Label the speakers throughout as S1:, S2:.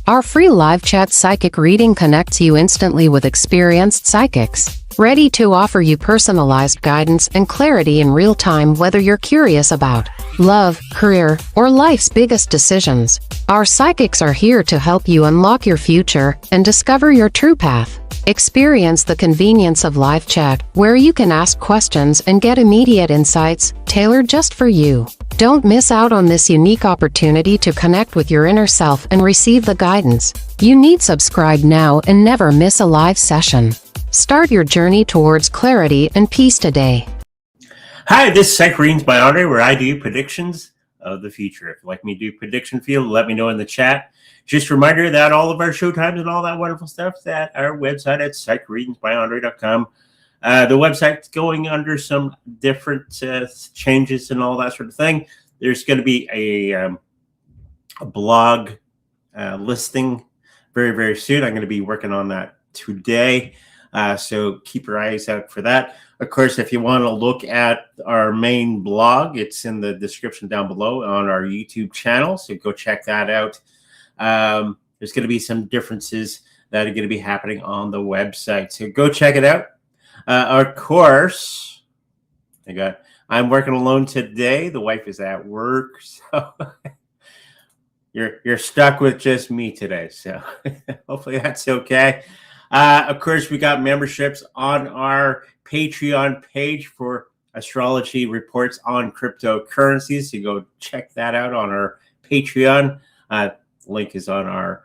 S1: Our free live chat psychic reading connects you instantly with experienced psychics, ready to offer you personalized guidance and clarity in real time, whether you're curious about love, career, or life's biggest decisions. Our psychics are here to help you unlock your future and discover your true path. Experience the convenience of live chat, where you can ask questions and get immediate insights, tailored just for you. Don't miss out on this unique opportunity to connect with your inner self and receive the guidance you need. Subscribe now and never miss a live session. Start your journey towards clarity and peace today.
S2: Hi, this is Psychic Readings by Andre, where I do predictions of the future. If you'd like me to do prediction field, let me know in the chat. Just a reminder that all of our showtimes and all that wonderful stuff is at our website at psychicreadingsbyandre.com. The website's going under some different changes and all that sort of thing. There's going to be a blog listing very, very soon. I'm going to be working on that today. So keep your eyes out for that. Of course, if you want to look at our main blog, it's in the description down below on our YouTube channel. So go check that out. There's going to be some differences that are going to be happening on the website. So go check it out. Of course, I'm working alone today. The wife is at work, so you're stuck with just me today. So hopefully that's okay. Of course, we got memberships on our Patreon page for astrology reports on cryptocurrencies. So go check that out on our Patreon. Link is on our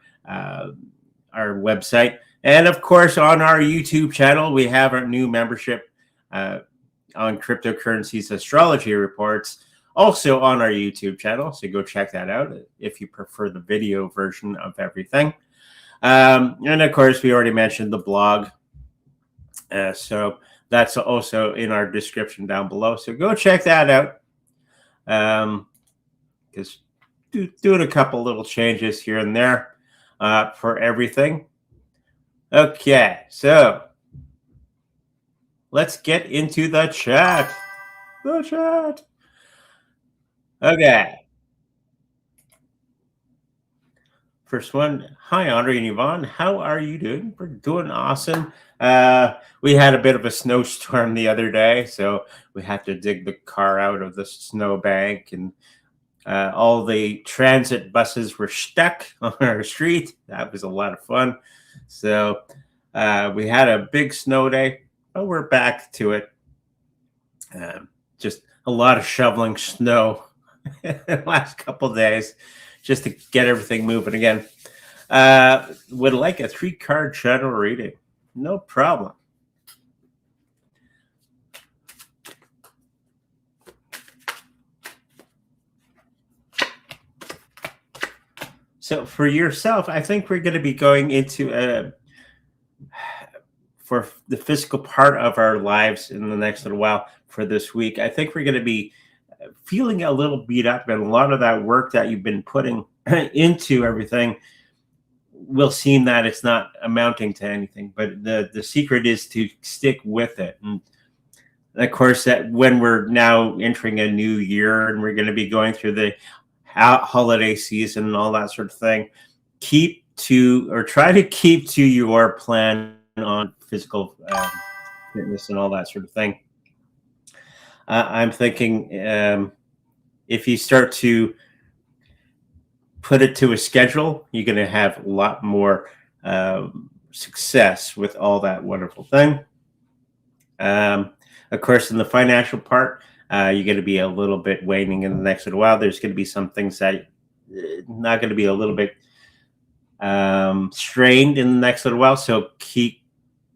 S2: website. And of course, on our YouTube channel, we have our new membership on cryptocurrencies astrology reports, also on our YouTube channel. So go check that out if you prefer the video version of everything. And of course, we already mentioned the blog. So that's also in our description down below. So go check that out. Because doing a couple little changes here and there for everything. Okay, so let's get into the chat. Okay. First one. Hi, Andre and Yvonne. How are you doing? We're doing awesome. We had a bit of a snowstorm the other day, so we had to dig the car out of the snowbank, and all the transit buses were stuck on our street. That was a lot of fun. So we had a big snow day, but we're back to it. Just a lot of shoveling snow the last couple of days just to get everything moving again. Would like a 3-card channel reading. No problem. So for yourself, I think we're going to be going into for the physical part of our lives in the next little while for this week. I think we're going to be feeling a little beat up, and a lot of that work that you've been putting into everything will seem that it's not amounting to anything. But the secret is to stick with it. And of course, that when we're now entering a new year and we're going to be going through the holiday season and all that sort of thing, try to keep to your plan on physical fitness and all that sort of thing. I'm thinking if you start to put it to a schedule, you're going to have a lot more success with all that wonderful thing. Of course, in the financial part, you're going to be a little bit waning in the next little while. There's going to be some things that not going to be a little bit strained in the next little while. So keep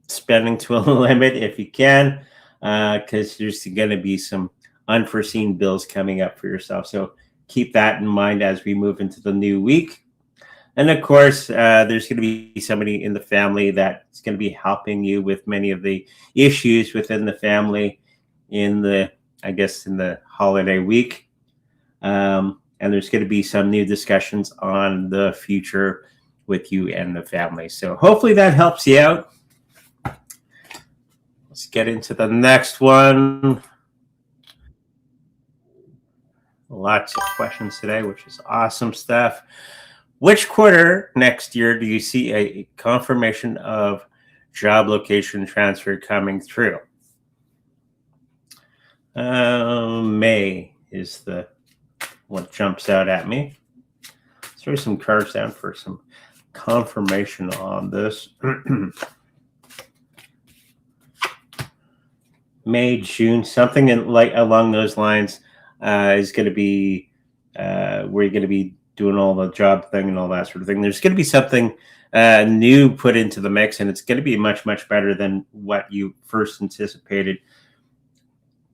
S2: spending to a limit if you can, because there's going to be some unforeseen bills coming up for yourself. So keep that in mind as we move into the new week. And of course, there's going to be somebody in the family that's going to be helping you with many of the issues within the family in the holiday week. And there's going to be some new discussions on the future with you and the family. So hopefully that helps you out. Let's get into the next one. Lots of questions today, which is awesome stuff. Which quarter next year do you see a confirmation of job location transfer coming through? May is the what jumps out at me. Let's throw some cards down for some confirmation on this. May, June, something along those lines is going to be where you're going to be doing all the job thing and all that sort of thing. There's going to be something new put into the mix, and it's going to be much, much better than what you first anticipated.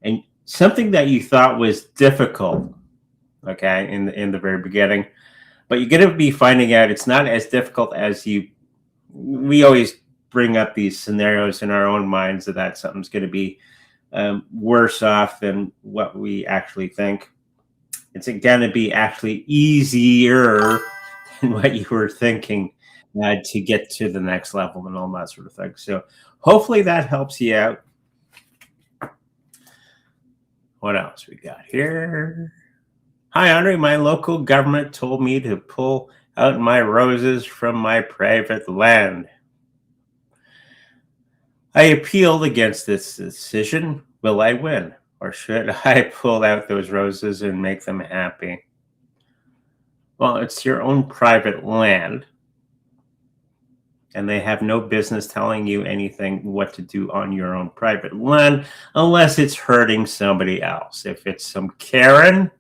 S2: And something that you thought was difficult, okay, in the very beginning, but you're going to be finding out it's not as difficult as we always bring up these scenarios in our own minds that something's going to be worse off than what we actually think. It's going to be actually easier than what you were thinking to get to the next level and all that sort of thing. So hopefully that helps you out. What else we got here? Hi, Andre. My local government told me to pull out my roses from my private land. I appealed against this decision. Will I win? Or should I pull out those roses and make them happy? Well, it's your own private land, and they have no business telling you anything what to do on your own private land unless it's hurting somebody else. If it's some Karen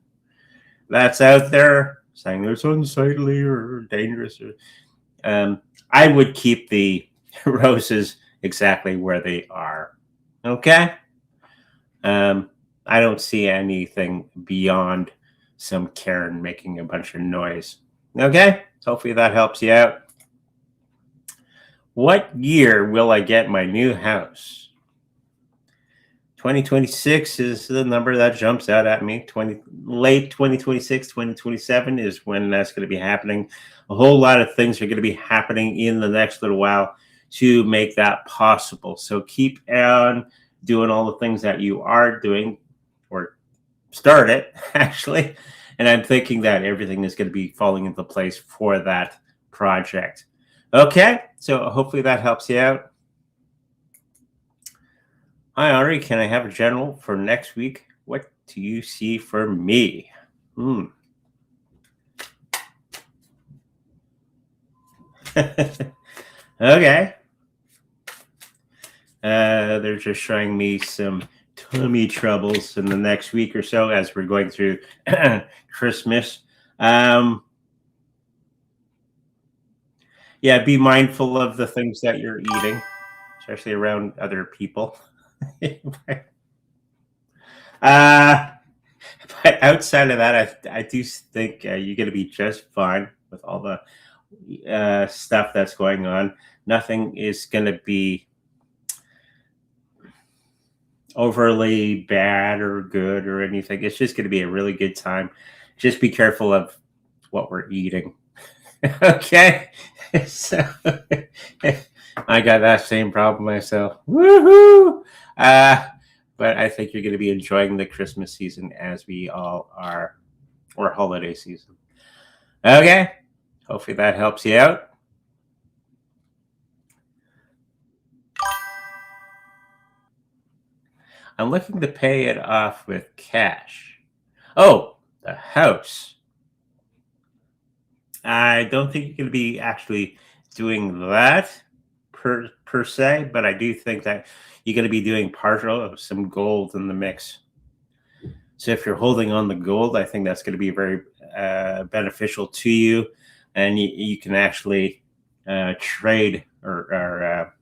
S2: that's out there saying it's unsightly or dangerous, I would keep the roses exactly where they are. Okay? I don't see anything beyond some Karen making a bunch of noise. Okay? Hopefully that helps you out. What year will I get my new house? 2026 is the number that jumps out at me. Late 2026, 2027 is when that's going to be happening. A whole lot of things are going to be happening in the next little while to make that possible. So keep on doing all the things that you are doing, or start it actually. And I'm thinking that everything is going to be falling into place for that project. Okay, so hopefully that helps you out. Hi, Ari. Can I have a general for next week? What do you see for me? Okay. They're just showing me some tummy troubles in the next week or so as we're going through Christmas. Yeah, be mindful of the things that you're eating, especially around other people. But outside of that, I do think you're going to be just fine with all the stuff that's going on. Nothing is going to be overly bad or good or anything. It's just going to be a really good time. Just be careful of what we're eating. Okay, so I got that same problem myself. Woohoo! But I think you're going to be enjoying the Christmas season as we all are, or holiday season. Okay, hopefully that helps you out. I'm looking to pay it off with cash. Oh, the house. I don't think you're going to be actually doing that per se, but I do think that you're going to be doing partial of some gold in the mix. So if you're holding on the gold, I think that's going to be very beneficial to you, and you can actually trade or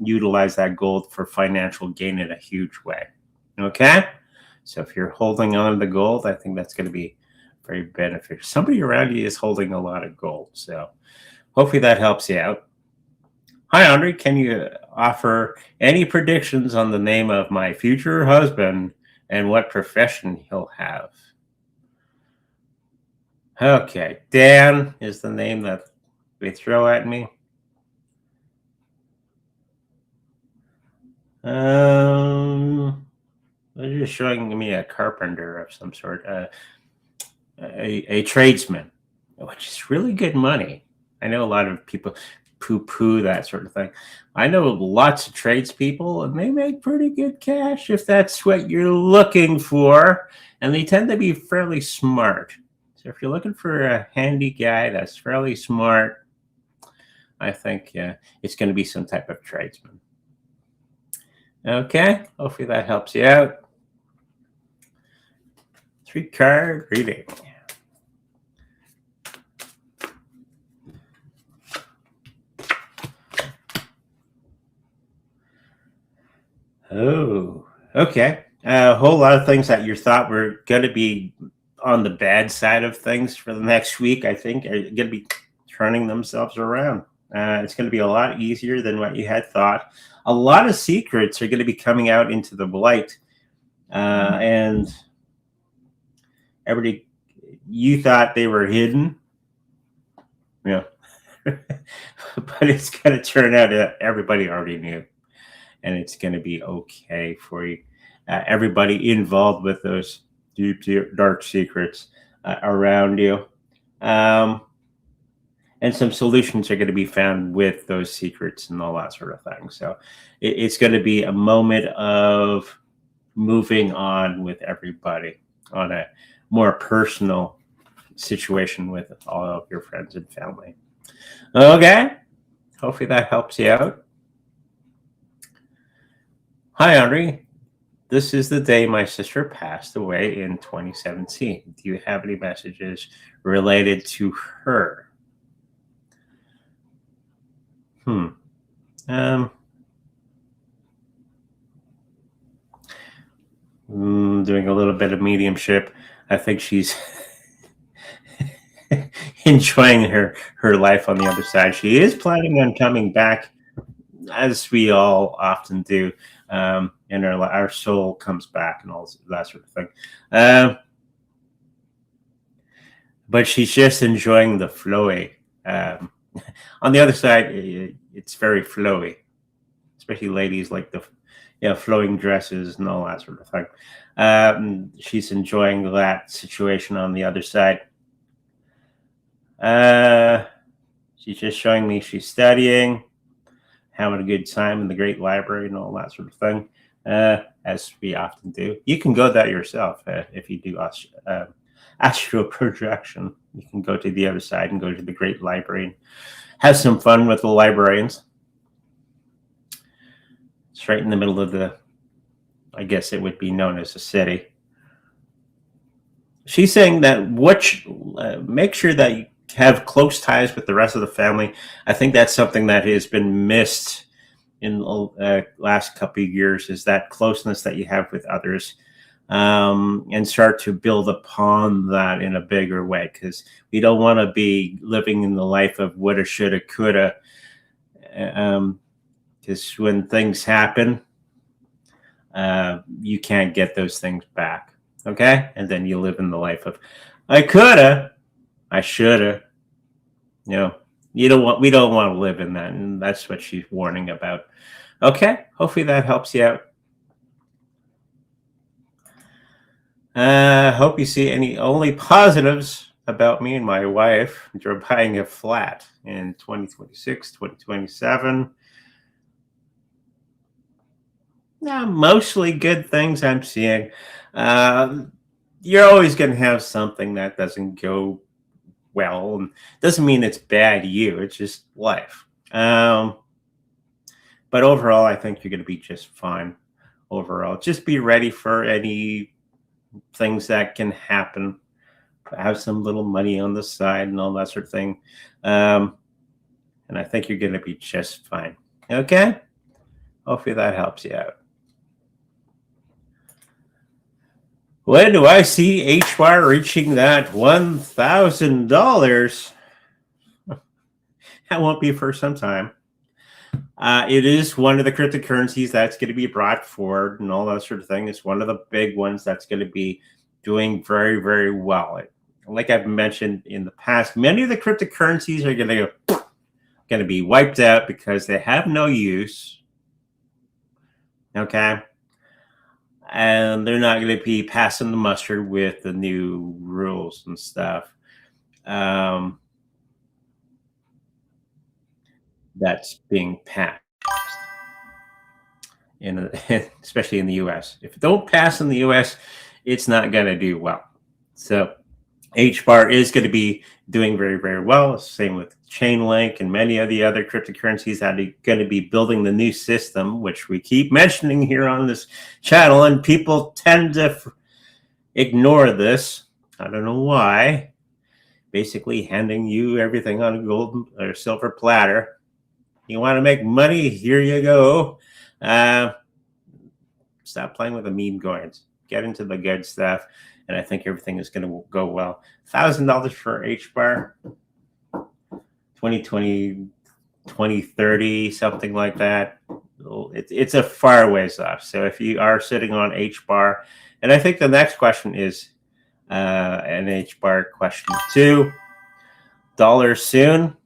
S2: utilize that gold for financial gain in a huge way. Okay, so if you're holding on to the gold, I think that's going to be very beneficial. Somebody around you is holding a lot of gold, so hopefully that helps you out. Hi, Andre. Can you offer any predictions on the name of my future husband and what profession he'll have? Okay, Dan is the name that they throw at me. They're just showing me a carpenter of some sort, a tradesman. which is really good money. I know a lot of people poo-poo that sort of thing. I know lots of tradespeople, and they make pretty good cash if that's what you're looking for, and they tend to be fairly smart. So if you're looking for a handy guy that's fairly smart, I think it's going to be some type of tradesman. Okay, hopefully that helps you out. 3-card reading. Oh, okay. A whole lot of things that you thought were going to be on the bad side of things for the next week, I think, are going to be turning themselves around. It's going to be a lot easier than what you had thought. A lot of secrets are going to be coming out into the light. And everybody, you thought they were hidden. Yeah. But it's going to turn out that everybody already knew. And it's going to be okay for you. Everybody involved with those deep, dark secrets around you. And some solutions are going to be found with those secrets and all that sort of thing. So it's going to be a moment of moving on with everybody on a more personal situation with all of your friends and family. Okay. Hopefully that helps you out. Hi, Henri. This is the day my sister passed away in 2017. Do you have any messages related to her? Doing a little bit of mediumship. I think she's enjoying her life on the other side. She is planning on coming back, as we all often do, and our soul comes back and all that sort of thing. But she's just enjoying the flowy. On the other side, it's very flowy, especially ladies like the flowing dresses and all that sort of thing. She's enjoying that situation on the other side. She's just showing me she's studying, having a good time in the great library and all that sort of thing, as we often do. You can go there yourself if you do astral projection. You can go to the other side and go to the great library and have some fun with the librarians. It's right in the middle of I guess it would be known as a city. She's saying that make sure that you have close ties with the rest of the family. I think that's something that has been missed in the last couple of years, is that closeness that you have with others, and start to build upon that in a bigger way, because we don't want to be living in the life of woulda, shoulda, coulda, because when things happen, you can't get those things back. Okay. And then you live in the life of, I coulda, I shoulda. We don't want to live in that. And that's what she's warning about. Okay. Hopefully that helps you out. Hope you see only positives about me and my wife. We're buying a flat in 2026, 2027. Mostly good things I'm seeing. You're always going to have something that doesn't go well, and doesn't mean it's bad you. It's just life. But overall, I think you're going to be just fine. Overall, just be ready for any things that can happen. Have some little money on the side and all that sort of thing. And I think you're going to be just fine. Okay? Hopefully that helps you out. When do I see HY reaching that $1,000? That won't be for some time. It is one of the cryptocurrencies that's going to be brought forward and all that sort of thing. It's one of the big ones that's going to be doing very, very well. Like I've mentioned in the past, many of the cryptocurrencies are going to be wiped out because they have no use. Okay. And they're not going to be passing the mustard with the new rules and stuff. that's being passed especially in the US. If it don't pass in the US, it's not going to do well. So H bar is going to be doing very, very well. Same with Chainlink and many of the other cryptocurrencies that are going to be building the new system, which we keep mentioning here on this channel, and people tend to ignore this. I don't know why. Basically handing you everything on a gold or silver platter. You want to make money? Here you go. Stop playing with the meme coins. Get into the good stuff, and I think everything is going to go well. $1,000 for H bar, 2020, 2030, something like that. It's a far ways off. So if you are sitting on H bar, and I think the next question is an H bar question too. Dollar soon.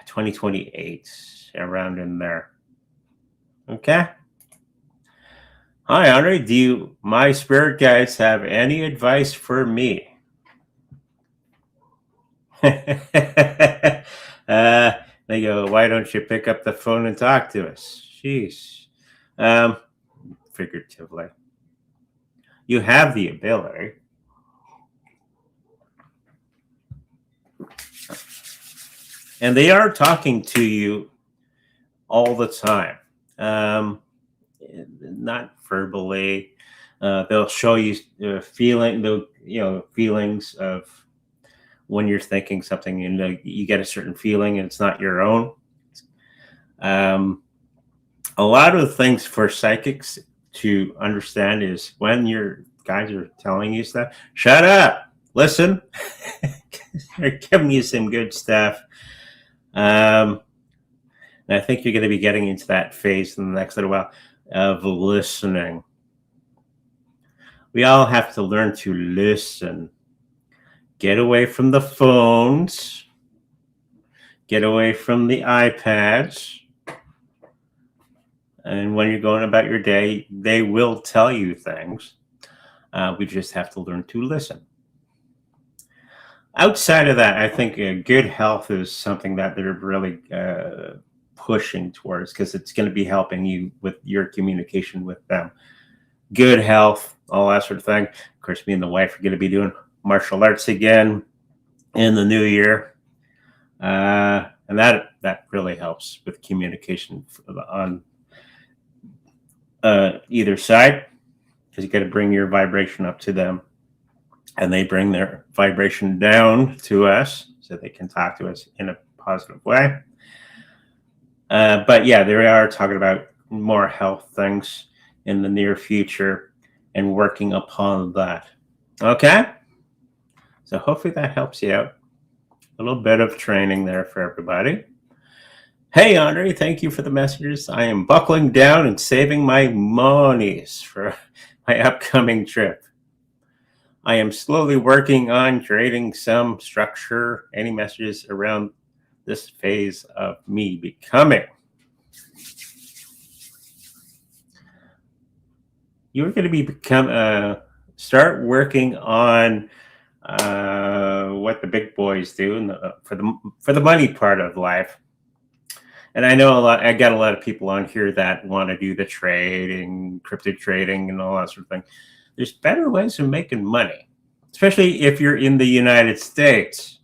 S2: 2028, around in there. Okay. Hi, Andre. Do my spirit guides have any advice for me? They go, why don't you pick up the phone and talk to us? Jeez. Figuratively. You have the ability. And they are talking to you all the time. Not verbally. They'll show you feelings of when you're thinking something, and you get a certain feeling, and it's not your own. A lot of things for psychics to understand is when your guys are telling you stuff, shut up, listen. They're giving you some good stuff. And I think you're going to be getting into that phase in the next little while of listening. We all have to learn to listen. Get away from the phones. Get away from the iPads. And when you're going about your day, they will tell you things. We just have to learn to listen. Outside of that, I think good health is something that they're really pushing towards, because it's going to be helping you with your communication with them. Good health, all that sort of thing. Of course, me and the wife are going to be doing martial arts again in the new year. And that really helps with communication on either side, because you got to bring your vibration up to them, and they bring their vibration down to us so they can talk to us in a positive way. But yeah, they are talking about more health things in the near future and working upon that. Okay? So hopefully that helps you out. A little bit of training there for everybody. Hey, Andre, thank you for the messages. I am buckling down and saving my monies for my upcoming trip. I am slowly working on creating some structure. Any messages around this phase of me becoming? You're going to start working on what the big boys do for the money part of life. And I know I got a lot of people on here that want to do the trading, crypto trading, and all that sort of thing. There's better ways of making money, especially if you're in the United States,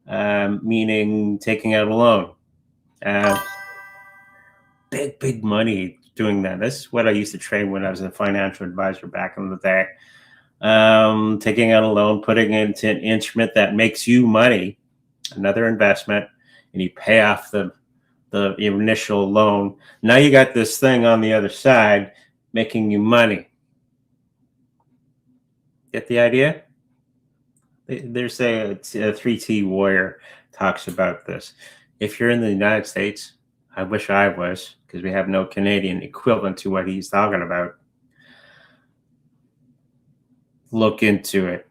S2: meaning taking out a loan. Big money doing that. This is what I used to trade when I was a financial advisor back in the day. Taking out a loan, putting it into an instrument that makes you money, another investment, and you pay off the initial loan. Now you got this thing on the other side making you money. Get the idea? There's a 3T Warrior talks about this. If you're in the United States, I wish I was, because we have no Canadian equivalent to what he's talking about. Look into it.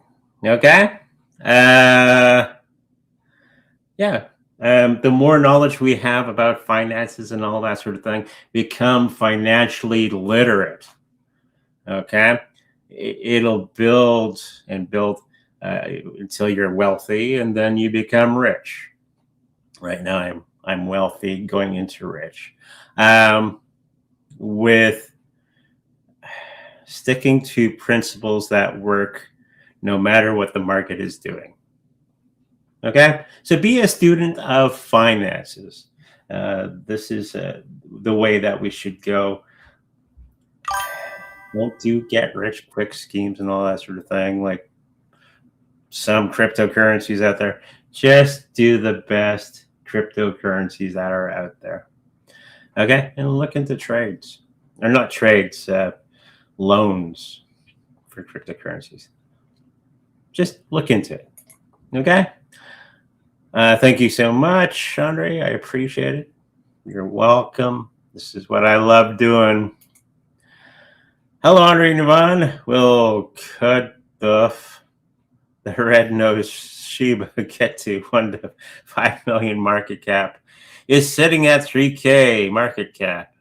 S2: Okay? Yeah. The more knowledge we have about finances and all that sort of thing, become financially literate. Okay? it'll build and build until you're wealthy, and then you become rich. Right now, I'm wealthy, going into rich, with sticking to principles that work no matter what the market is doing. Okay, so be a student of finances. This is the way that we should go. Don't do get rich quick schemes and all that sort of thing, like some cryptocurrencies out there. Just do the best cryptocurrencies that are out there. Okay, and look into trades, or not trades, loans for cryptocurrencies. Just look into it. Okay. Thank you so much, Andre. I appreciate it. You're welcome. This is what I love doing. Hello, Andre and Yvonne. We'll cut the red-nosed Shiba get to 1 to 5 million market cap. Is sitting at 3K market cap.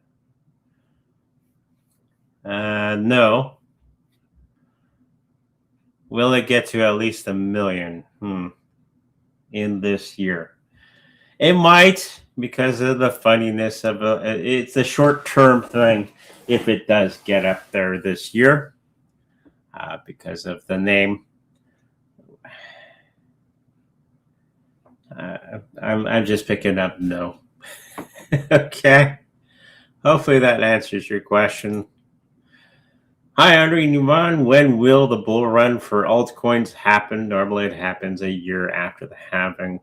S2: No. Will it get to at least 1 million in this year? It might, because of the funniness of it's a short-term thing if it does get up there this year, because of the name. I'm just picking up no. Okay. Hopefully that answers your question. Hi, Andre Newman. When will the bull run for altcoins happen? Normally it happens a year after the halving.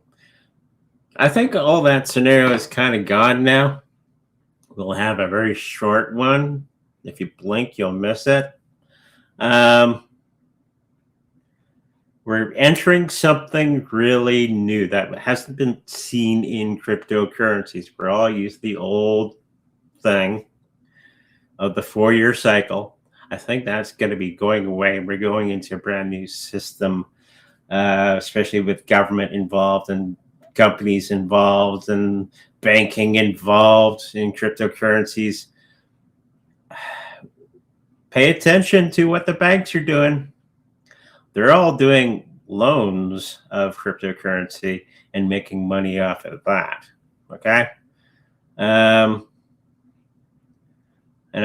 S2: I think all that scenario is kind of gone now. We'll have a very short one. If you blink, you'll miss it. We're entering something really new that hasn't been seen in cryptocurrencies. We're all used to the old thing of the 4-year cycle. I think that's going to be going away. We're going into a brand new system, especially with government involved and companies involved and banking involved in cryptocurrencies. Pay attention to what the banks are doing. They're all doing loans of cryptocurrency and making money off of that. Okay. And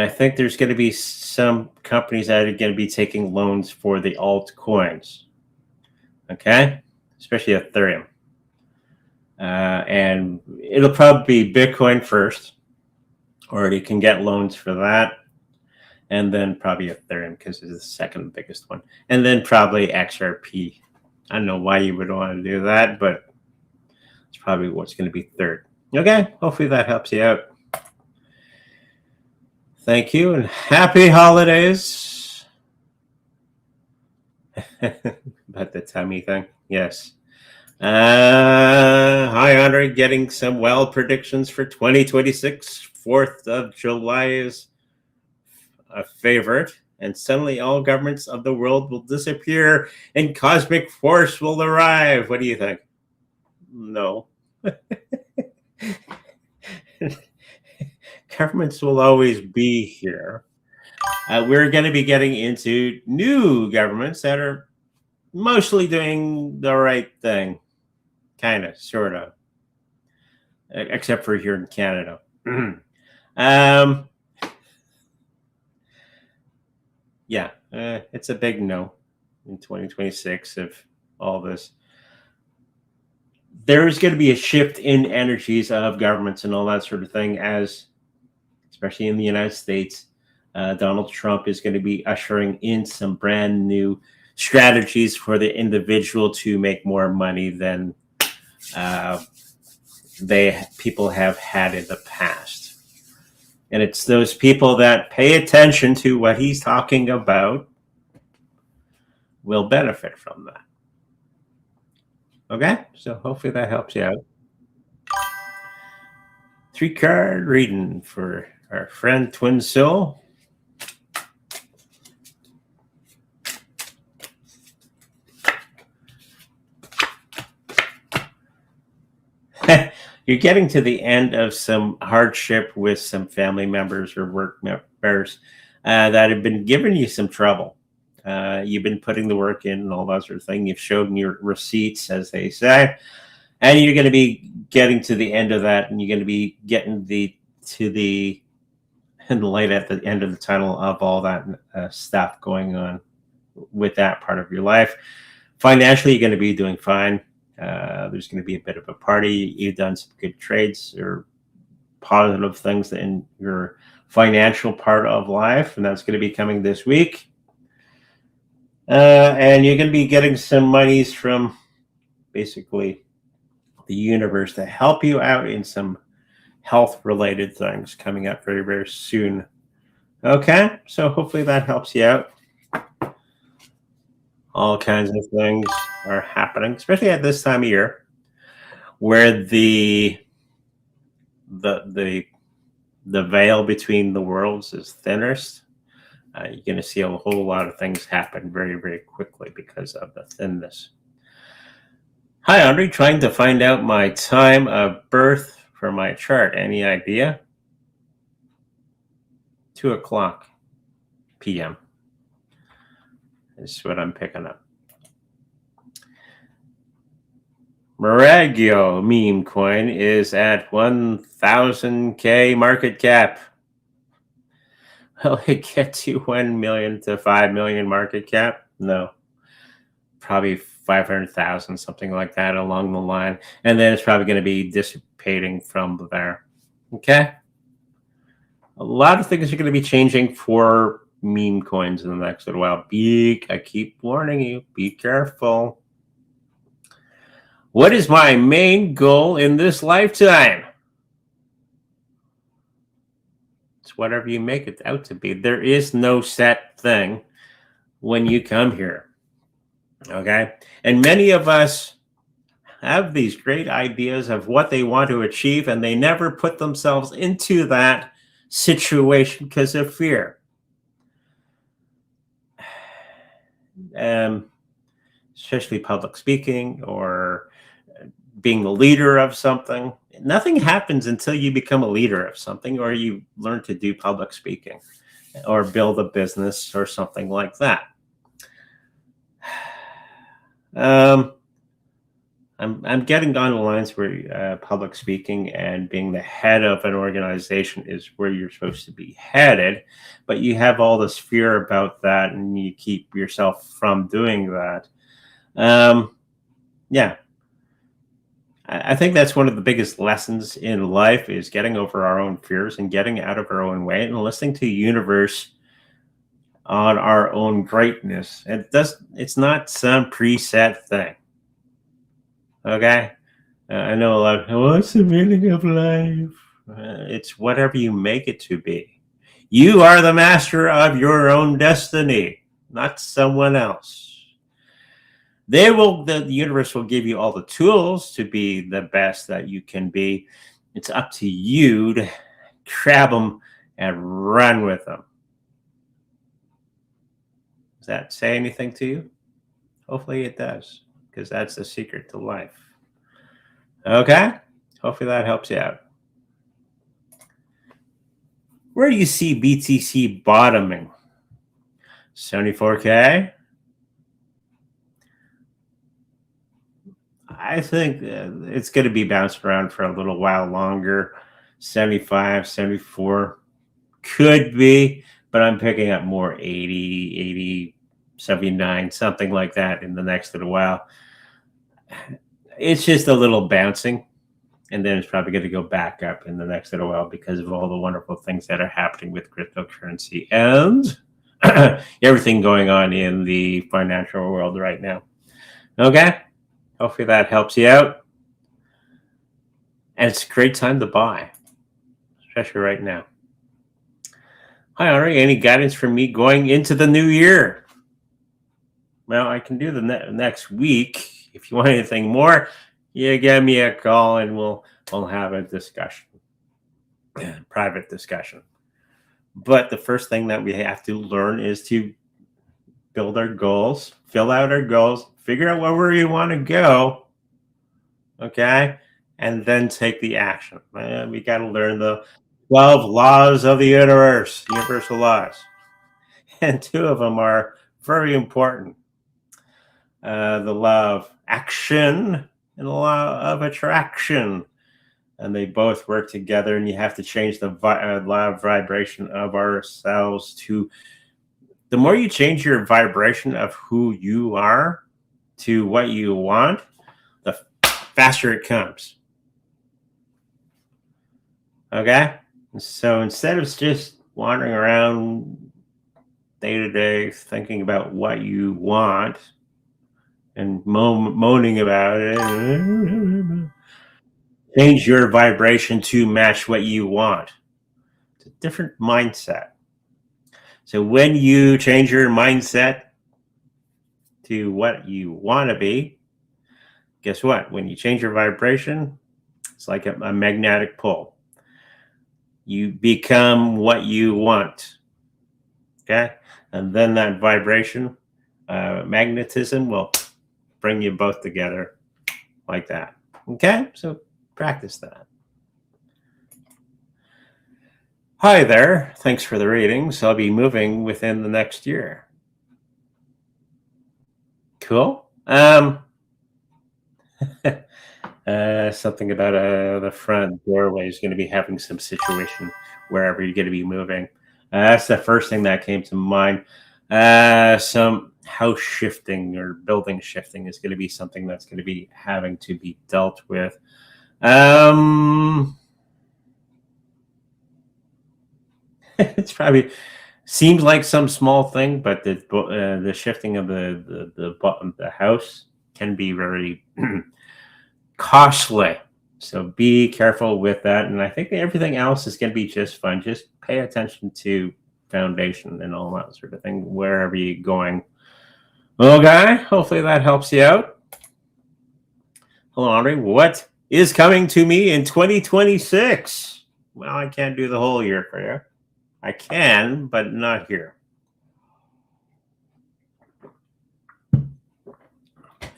S2: I think there's going to be some companies that are going to be taking loans for the altcoins. Okay. Especially Ethereum. And it'll probably be Bitcoin first, or you can get loans for that. And then probably Ethereum, because it's the second biggest one. And then probably XRP. I don't know why you would want to do that, but it's probably what's going to be third. Okay, hopefully that helps you out. Thank you, and happy holidays. About the tummy thing, yes. Hi, Andre. Getting some well predictions for 2026. 4th of July is a favorite, and suddenly all governments of the world will disappear and cosmic force will arrive. What do you think? No. Governments will always be here. We're going to be getting into new governments that are mostly doing the right thing. Kind of, sort of. Except for here in Canada. Yeah, it's a big no in 2026 of all this. There is going to be a shift in energies of governments and all that sort of thing, as especially in the United States, Donald Trump is going to be ushering in some brand new strategies for the individual to make more money than people have had in the past. And it's those people that pay attention to what he's talking about will benefit from that. Okay, so hopefully that helps you out. 3-card reading for our friend Twin Soul. You're getting to the end of some hardship with some family members or work members that have been giving you some trouble. You've been putting the work in and all that sort of thing. You've shown your receipts, as they say, and you're going to be getting to the end of that, and you're going to be getting to the light at the end of the tunnel of all that stuff going on with that part of your life. Financially, you're going to be doing fine. There's going to be a bit of a party. You've done some good trades or positive things in your financial part of life, and that's going to be coming this week. And you're going to be getting some monies from basically the universe to help you out in some health-related things coming up very, very soon. Okay, so hopefully that helps you out. All kinds of things are happening, especially at this time of year, where the veil between the worlds is thinnest. You're going to see a whole lot of things happen very, very quickly because of the thinness. Hi, Andre. Trying to find out my time of birth for my chart. Any idea? 2:00 p.m. is what I'm picking up. Moragio meme coin is at 1,000K market cap. Will it get to 1 million to 5 million market cap? No. Probably 500,000, something like that along the line. And then it's probably going to be dissipating from there. Okay? A lot of things are going to be changing for meme coins in the next little while. I keep warning you, be careful. What is my main goal in this lifetime? It's whatever you make it out to be. There is no set thing when you come here. Okay? And many of us have these great ideas of what they want to achieve, and they never put themselves into that situation because of fear. Especially public speaking or being the leader of something. Nothing happens until you become a leader of something, or you learn to do public speaking or build a business or something like that. I'm getting on the lines where public speaking and being the head of an organization is where you're supposed to be headed, but you have all this fear about that, and you keep yourself from doing that. Yeah. I think that's one of the biggest lessons in life, is getting over our own fears and getting out of our own way and listening to the universe on our own greatness. It's not some preset thing. Okay? I know a lot of, what's the meaning of life? It's whatever you make it to be. You are the master of your own destiny, not someone else. The universe will give you all the tools to be the best that you can be. It's up to you to grab them and run with them. Does that say anything to you? Hopefully it does, because that's the secret to life. Okay? Hopefully that helps you out. Where do you see BTC bottoming? 74K? I think it's going to be bounced around for a little while longer. 75, 74 could be, but I'm picking up more 80, 79, something like that in the next little while. It's just a little bouncing, and then it's probably going to go back up in the next little while because of all the wonderful things that are happening with cryptocurrency and everything going on in the financial world right now. Okay? Hopefully that helps you out. And it's a great time to buy, especially right now. Hi, Ari. Any guidance for me going into the new year? Well, I can do the next week. If you want anything more, you give me a call and we'll have a discussion, private discussion. But the first thing that we have to learn is to build our goals, fill out our goals, figure out where we want to go, okay, and then take the action. We got to learn the 12 laws of the universe, universal laws. And 2 of them are Very important. The law of action and the law of attraction. And they both work together, and you have to change the law of vibration of ourselves to the more you change your vibration of who you are to what you want, the faster it comes. Okay? So instead of just wandering around day to day thinking about what you want and moaning about it, change your vibration to match what you want. It's a different mindset. So when you change your mindset to what you want to be, guess what? When you change your vibration, it's like a magnetic pull. You become what you want. Okay? And then that vibration, magnetism will bring you both together like that. Okay? So practice that. Hi there. Thanks for the readings. I'll be moving within the next year. Cool. Something about the front doorway is going to be having some situation wherever you're going to be moving. That's the first thing that came to mind. Some house shifting or building shifting is going to be something that's going to be having to be dealt with. It's probably seems like some small thing, but the shifting of the house can be very costly. So be careful with that. And I think everything else is going to be just fine. Just pay attention to foundation and all that sort of thing wherever you're going. Okay, hopefully that helps you out. Hello, Andre. What is coming to me in 2026? Well, I can't do the whole year for you. I can, but not here.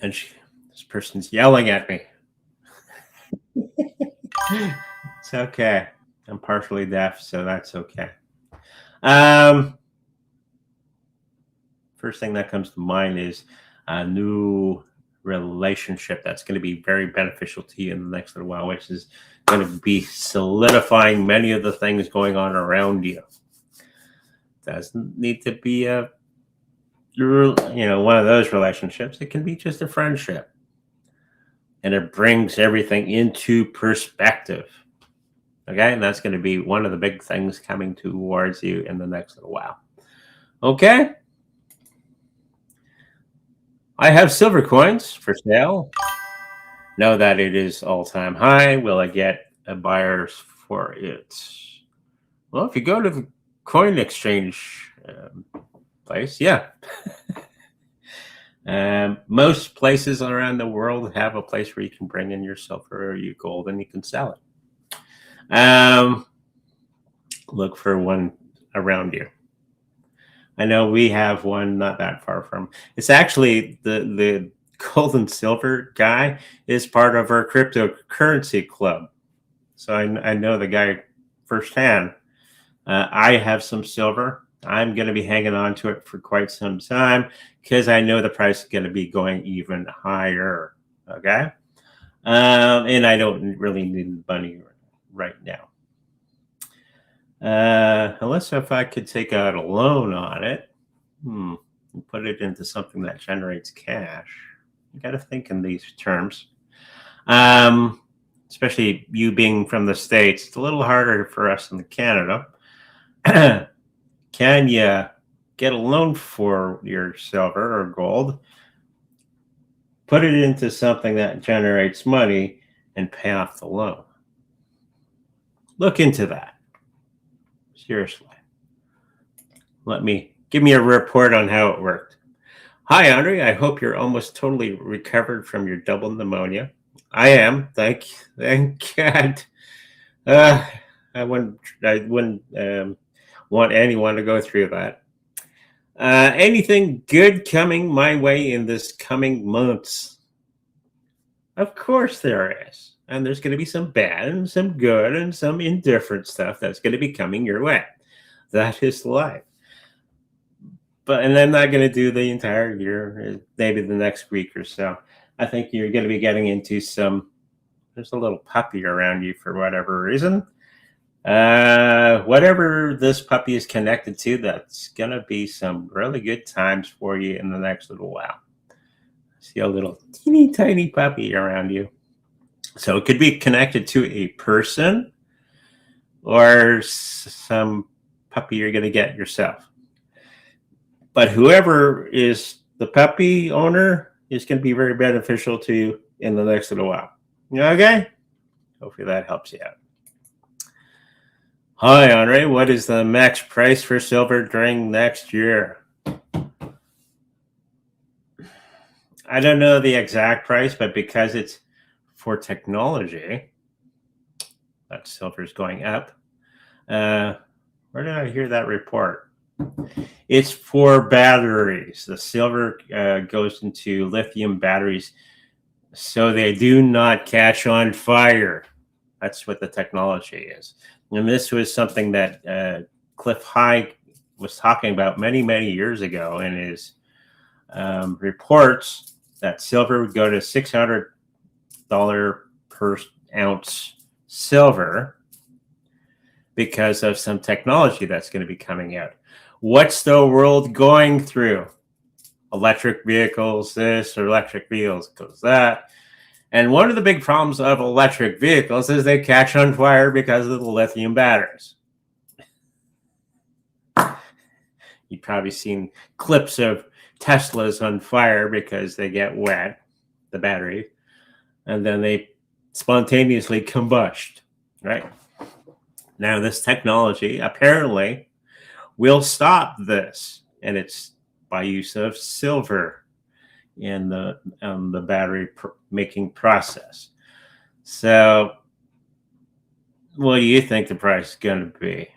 S2: And this person's yelling at me. It's okay. I'm partially deaf, so that's okay. First thing that comes to mind is a new relationship that's going to be very beneficial to you in the next little while, which is going to be solidifying many of the things going on around you. Doesn't need to be one of those relationships. It can be just a friendship, and it brings everything into perspective. Okay, and that's going to be one of the big things coming towards you in the next little while. Okay, I have silver coins for sale. Know that it is all-time high. Will I get a buyers for it? Well, if you go to the coin exchange place, yeah. Most places around the world have a place where you can bring in your silver or your gold and you can sell it. Look for one around you. I know we have one not that far from. It's actually the gold and silver guy is part of our cryptocurrency club. So I know the guy firsthand. I have some silver. I'm going to be hanging on to it for quite some time because I know the price is going to be going even higher. Okay. And I don't really need the money right now. Unless if I could take out a loan on it, and put it into something that generates cash. You got to think in these terms. Especially you being from the States, it's a little harder for us in Canada. Can you get a loan for your silver or gold, put it into something that generates money, and pay off the loan? Look into that. Seriously. Give me a report on how it worked. Hi, Andre. I hope you're almost totally recovered from your double pneumonia. I am. Thank God. I wouldn't want anyone to go through that. Anything good coming my way in this coming months? Of course there is. And there's going to be some bad and some good and some indifferent stuff that's going to be coming your way. That is life. and I'm not going to do the entire year, maybe the next week or so. I think you're going to be getting into there's a little puppy around you for whatever reason. Whatever this puppy is connected to, that's going to be some really good times for you in the next little while. See a little teeny tiny puppy around you. So it could be connected to a person or some puppy you're going to get yourself. But whoever is the puppy owner is going to be very beneficial to you in the next little while. Okay? Hopefully that helps you out. Hi, Andre. What is the max price for silver during next year? I don't know the exact price, but because it's for technology, that silver is going up. Where did I hear that report? It's for batteries. The silver goes into lithium batteries so they do not catch on fire. That's what the technology is. And this was something that Cliff High was talking about many, many years ago in his reports that silver would go to $600 per ounce silver because of some technology that's going to be coming out. What's the world going through? Electric vehicles, this, or electric vehicles, that. And one of the big problems of electric vehicles is they catch on fire because of the lithium batteries. You've probably seen clips of Teslas on fire because they get wet, the battery, and then they spontaneously combust, right? Now, this technology apparently will stop this, and it's by use of silver in the battery making process. So, what do you think the price is going to be?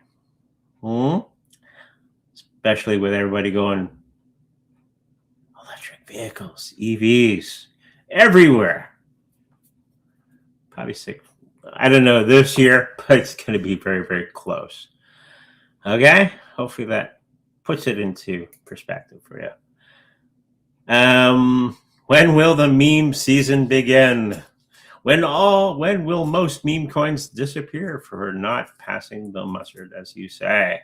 S2: Especially with everybody going electric vehicles, EVs, everywhere. Probably sick. I don't know this year, but it's going to be very, very close. Okay? Hopefully that puts it into perspective for you. When will the meme season begin? When will most meme coins disappear for not passing the mustard, as you say?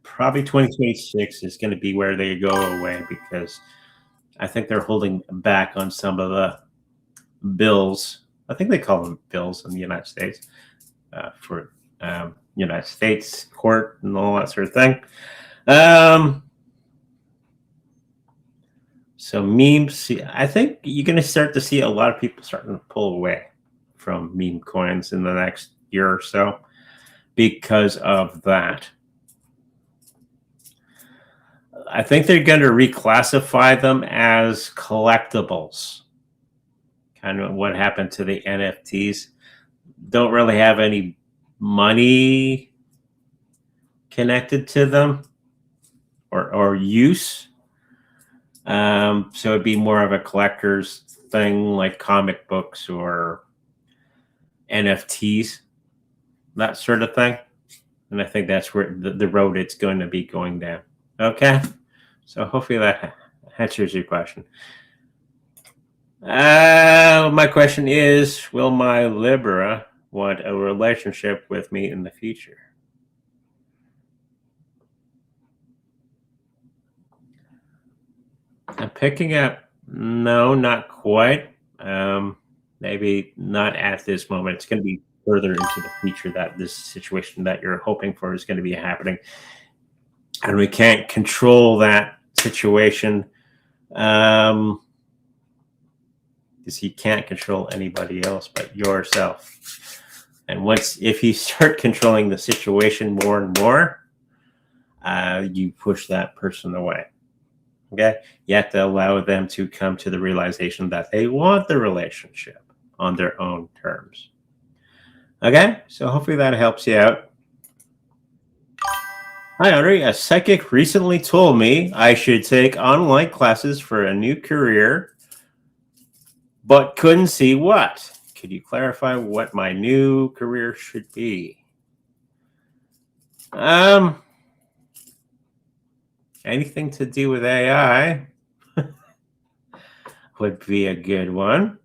S2: Probably 2026 is going to be where they go away because I think they're holding back on some of the bills. I think they call them bills in the United States for United States court and all that sort of thing. So memes, I think you're going to start to see a lot of people starting to pull away from meme coins in the next year or so because of that. I think they're going to reclassify them as collectibles. Kind of what happened to the NFTs. Don't really have any money connected to them or use. So it'd be more of a collector's thing like comic books or NFTs, that sort of thing. And I think that's where the road it's going to be going down. Okay? So hopefully that answers your question. My question is, will my Libra want a relationship with me in the future? I'm picking up, no, not quite. Maybe not at this moment. It's going to be further into the future that this situation that you're hoping for is going to be happening. And we can't control that situation because you can't control anybody else but yourself. And if you start controlling the situation more and more, you push that person away. Okay? You have to allow them to come to the realization that they want the relationship on their own terms. Okay? So hopefully that helps you out. Hi, Audrey. A psychic recently told me I should take online classes for a new career, but couldn't see what. Could you clarify what my new career should be? anything to do with AI would be a good one.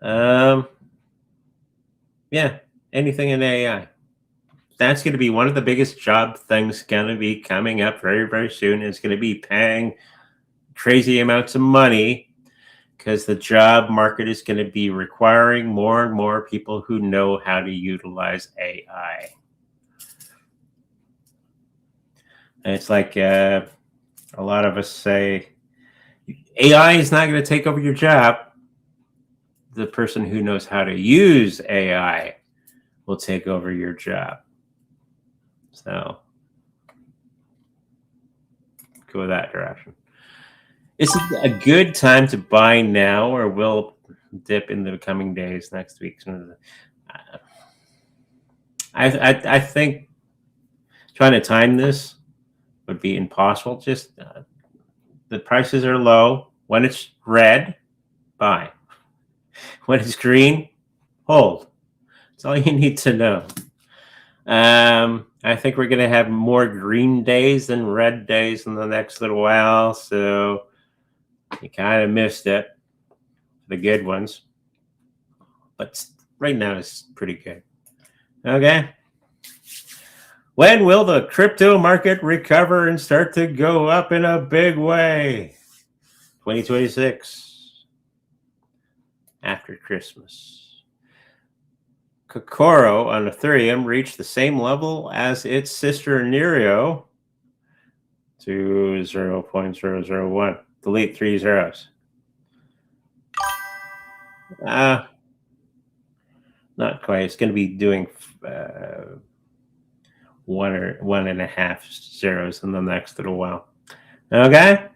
S2: Yeah, anything in AI. That's going to be one of the biggest job things going to be coming up very, very soon. It's going to be paying crazy amounts of money because the job market is going to be requiring more and more people who know how to utilize AI. And it's like a lot of us say, AI is not going to take over your job. The person who knows how to use AI will take over your job. So go that direction. Is it a good time to buy now, or will dip in the coming days, next week? I think trying to time this would be impossible. Just the prices are low. When it's red, buy. When it's green, hold. That's all you need to know. I think we're going to have more green days than red days in the next little while. So you kind of missed it, the good ones. But right now it's pretty good. Okay. When will the crypto market recover and start to go up in a big way? 2026. After Christmas. Kokoro on Ethereum reached the same level as its sister Nero to 0.001. Delete 3 zeros. Not quite. It's going to be doing 1 or 1.5 zeros in the next little while. Okay.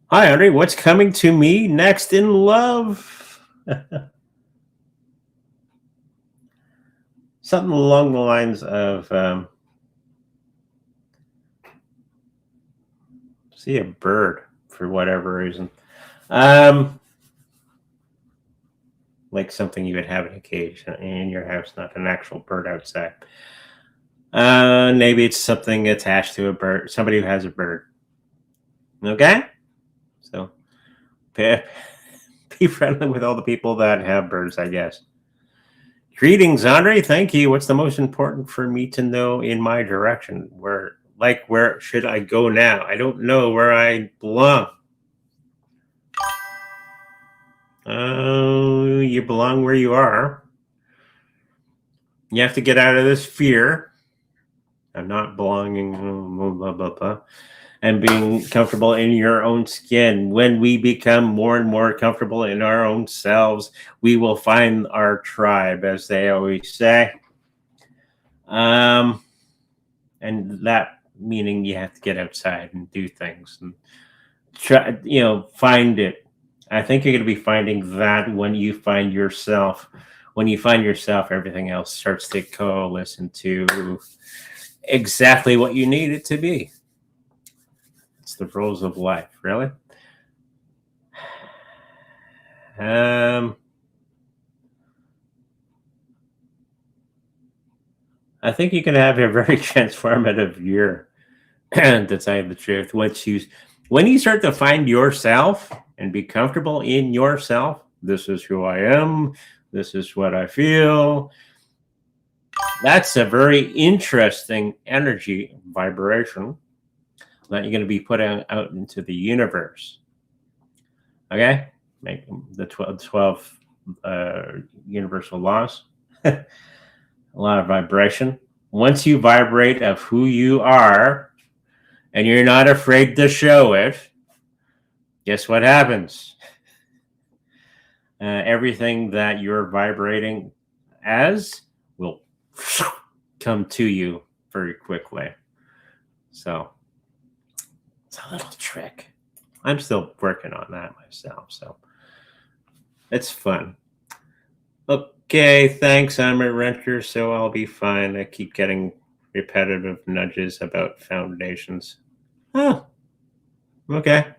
S2: Hi, Andre. What's coming to me next in love? Something along the lines of see a bird for whatever reason. Like something you would have in a cage in your house, not an actual bird outside. Maybe it's something attached to a bird, somebody who has a bird. Okay? So be friendly with all the people that have birds, I guess. Greetings, Andre. Thank you. What's the most important for me to know in my direction? Where should I go now? I don't know where I belong. You belong where you are. You have to get out of this fear of not belonging, blah, blah, blah, blah, and being comfortable in your own skin. When we become more and more comfortable in our own selves, we will find our tribe, as they always say. And that meaning you have to get outside and do things and try, find it. I think you're going to be finding that when you find yourself. When you find yourself, everything else starts to coalesce into exactly what you need it to be. It's the rules of life, really. I think you can have a very transformative year, to tell you the truth. When you start to find yourself and be comfortable in yourself, this is who I am, this is what I feel. That's a very interesting energy vibration that you're going to be putting out into the universe. Okay? Make the 12 universal laws. A lot of vibration. Once you vibrate of who you are and you're not afraid to show it, guess what happens? Everything that you're vibrating as will come to you very quickly. So it's a little trick. I'm still working on that myself, so it's fun. Okay, thanks. I'm a renter, so I'll be fine. I keep getting repetitive nudges about foundations. Oh, okay.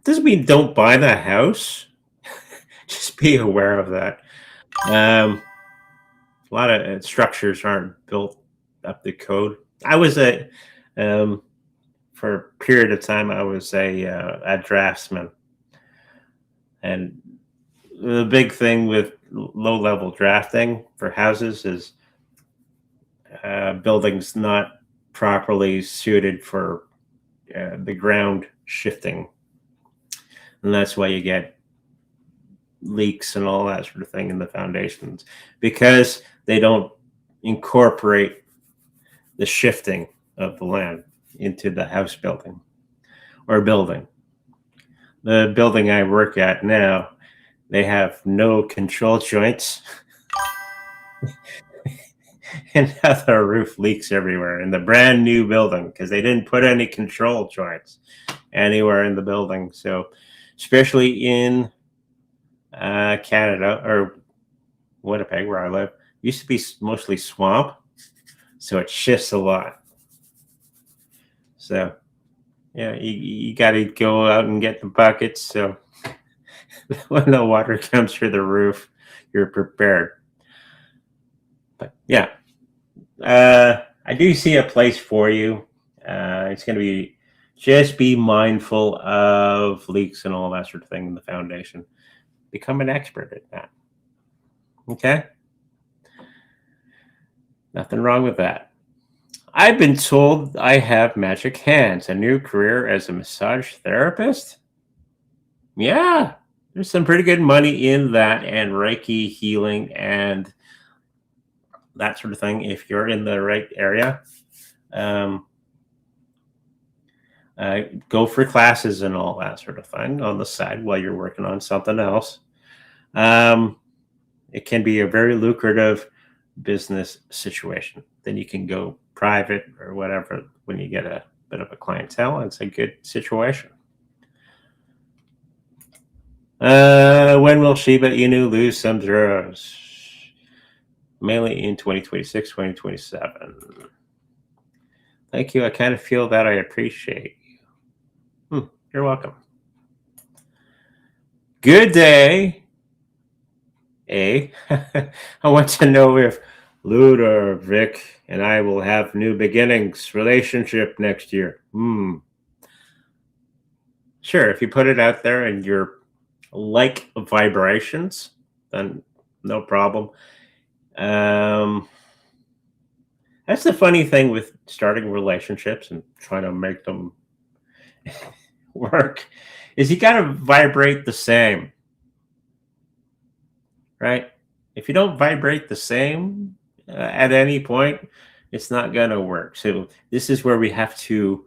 S2: Doesn't mean don't buy the house. Just be aware of that. A lot of structures aren't built up the code. I was for a period of time, I was a draftsman. And the big thing with low-level drafting for houses is buildings not properly suited for the ground shifting. And that's why you get leaks and all that sort of thing in the foundations, because they don't incorporate the shifting of the land into the house building or building. The building I work at now, they have no control joints. And now the roof leaks everywhere in the brand new building because they didn't put any control joints anywhere in the building. So especially in Canada or Winnipeg, where I live, used to be mostly swamp, so it shifts a lot. So yeah, you got to go out and get the buckets, so when the water comes through the roof, you're prepared. But yeah, I do see a place for you. It's going to be, just be mindful of leaks and all that sort of thing in the foundation. Become an expert at that. Okay? Nothing wrong with that. I've been told I have magic hands, a new career as a massage therapist. Yeah, there's some pretty good money in that, and Reiki healing and that sort of thing if you're in the right area. Go for classes and all that sort of thing on the side while you're working on something else. It can be a very lucrative business situation. Then you can go private or whatever when you get a bit of a clientele. It's a good situation. When will Shiba Inu lose some zeros? Mainly in 2026, 2027. Thank you. I kind of feel that I appreciate you. You're welcome. Good day. I want to know if Ludovic and I will have new beginnings relationship next year. Sure, if you put it out there and you're like vibrations, then no problem. That's the funny thing with starting relationships and trying to make them work, is you got to vibrate the same, right? If you don't vibrate the same at any point, it's not going to work. So this is where we have to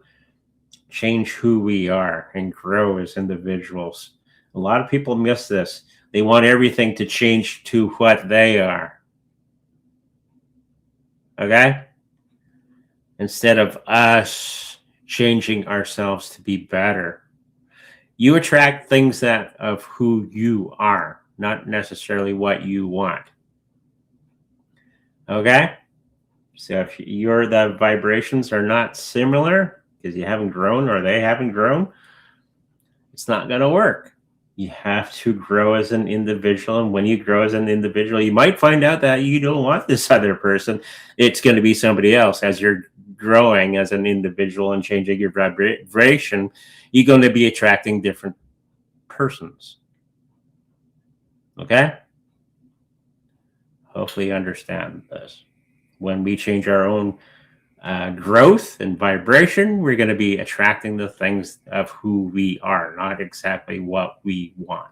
S2: change who we are and grow as individuals. A lot of people miss this. They want everything to change to what they are. Okay? Instead of us changing ourselves to be better. You attract things that of who you are, not necessarily what you want. Okay? So if the vibrations are not similar because you haven't grown or they haven't grown, it's not going to work. You have to grow as an individual. And when you grow as an individual, you might find out that you don't want this other person. It's going to be somebody else. As you're growing as an individual and changing your vibration, you're going to be attracting different persons. Okay? Hopefully you understand this. When we change our own growth and vibration, we're going to be attracting the things of who we are, not exactly what we want.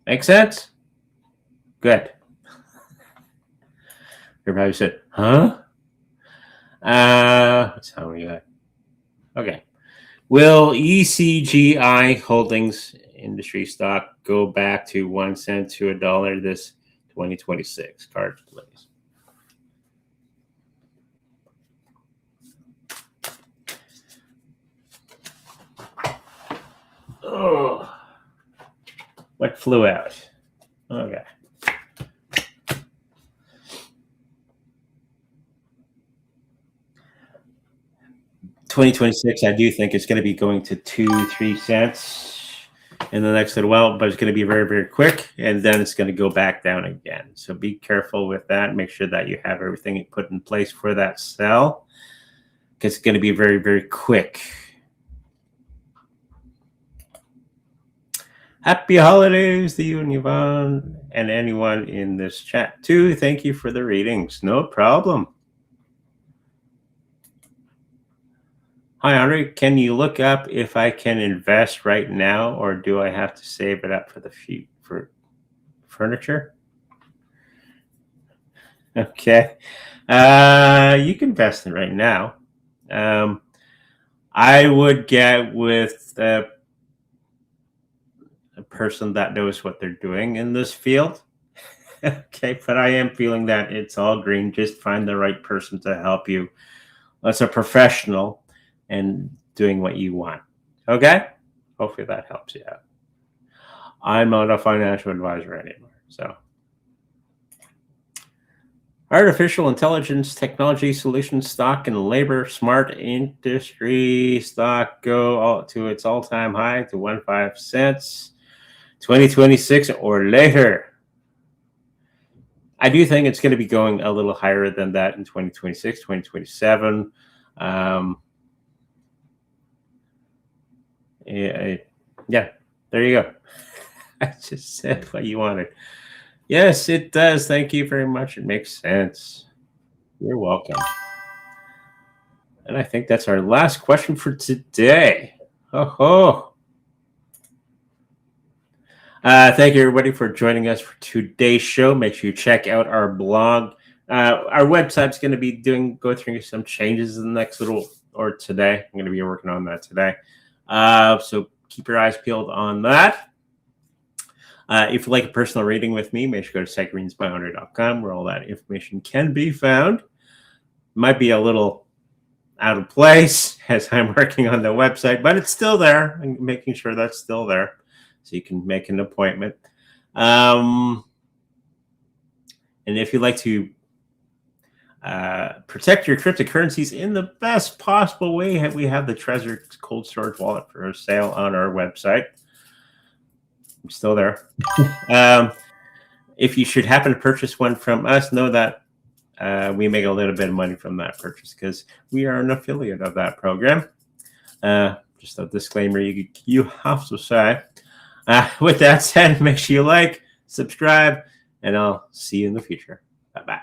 S2: Make sense? Good. Everybody said, huh? What's how we got? Okay. Will ECGI Holdings industry stock go back to 1 cent to $1 this 2026? Cards, please. Oh, what flew out? Okay. $2026, I do think it's going to be going to 2-3 cents. in the next little while, but it's going to be very, very quick, and then it's going to go back down again. So be careful with that. Make sure that you have everything put in place for that sell, because it's going to be very, very quick. Happy holidays to you and Yvonne and anyone in this chat too. Thank you for the readings. No problem. Hi, Andre. Can you look up if I can invest right now, or do I have to save it up for the for furniture? Okay. You can invest in it right now. I would get with a person that knows what they're doing in this field. Okay, but I am feeling that it's all green. Just find the right person to help you. That's a professional and doing what you want. Okay? Hopefully that helps you out. I'm not a financial advisor anymore. So artificial intelligence, technology solutions, stock and labor, smart industry stock go to its all-time high to 15 cents, 2026 or later. I do think it's going to be going a little higher than that in 2026, 2027. Yeah, there you go. I just said what you wanted. Yes, it does. Thank you very much. It makes sense. You're welcome. And I think that's our last question for today. Thank you, everybody, for joining us for today's show. Make sure you check out our blog. Our website's going to be go through some changes in the next today. I'm going to be working on that today. So keep your eyes peeled on that. If you'd like a personal reading with me, make sure you go to psychicreadingsbyandre.com, where all that information can be found. Might be a little out of place as I'm working on the website, but it's still there. I'm making sure that's still there, so you can make an appointment. And if you'd like to protect your cryptocurrencies in the best possible way, we have the Trezor cold storage wallet for sale on our website. I'm still there. If you should happen to purchase one from us, know that we make a little bit of money from that purchase because we are an affiliate of that program. Just a disclaimer you have to say. With that said, make sure you like, subscribe, and I'll see you in the future. Bye-bye.